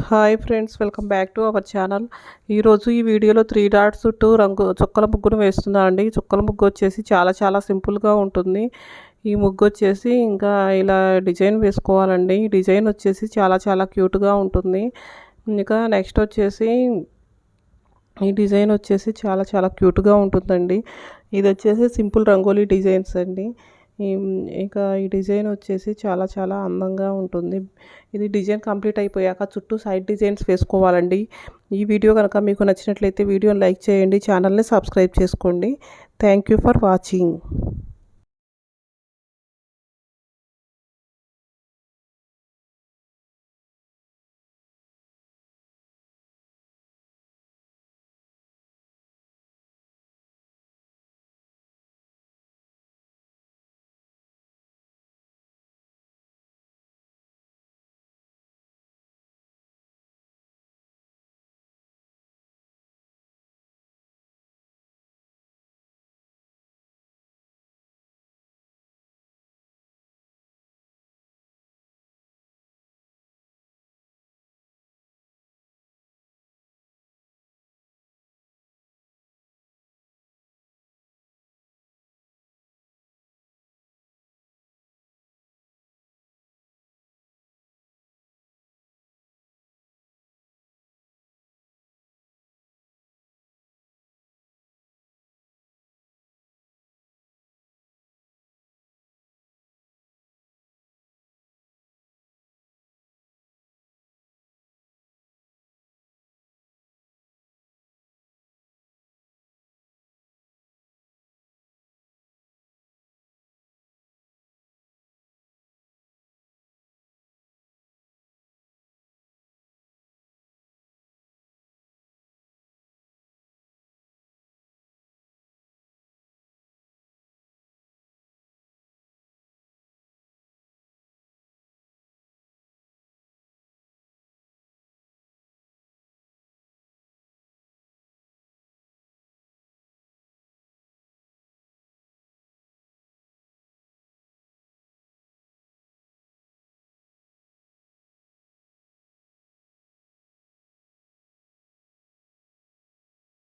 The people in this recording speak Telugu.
Hi friends, welcome back to our channel. ఈరోజు ఈ వీడియోలో 3 డాట్స్ చుట్టూ రంగు చుక్కల ముగ్గును వేస్తున్నా అండి. చుక్కల ముగ్గు వచ్చేసి చాలా సింపుల్గా ఉంటుంది. ఈ ముగ్గు వచ్చేసి ఇంకా ఇలా డిజైన్ వేసుకోవాలండి. ఈ డిజైన్ వచ్చేసి చాలా క్యూట్గా ఉంటుంది. ఇంకా నెక్స్ట్ వచ్చేసి ఈ డిజైన్ వచ్చేసి చాలా క్యూట్గా ఉంటుందండి. ఇది వచ్చేసి సింపుల్ రంగోలీ డిజైన్స్ అండి. ఇంకా ఈ డిజైన్ వచ్చేసి చాలా అందంగా ఉంటుంది. ఇది డిజైన్ కంప్లీట్ అయిపోయాక చుట్టూ సైడ్ డిజైన్స్ వేసుకోవాలండి. ఈ వీడియో కనుక మీకు నచ్చినట్లయితే వీడియోని లైక్ చేయండి, ఛానల్ని సబ్స్క్రైబ్ చేసుకోండి. Thank you for watching.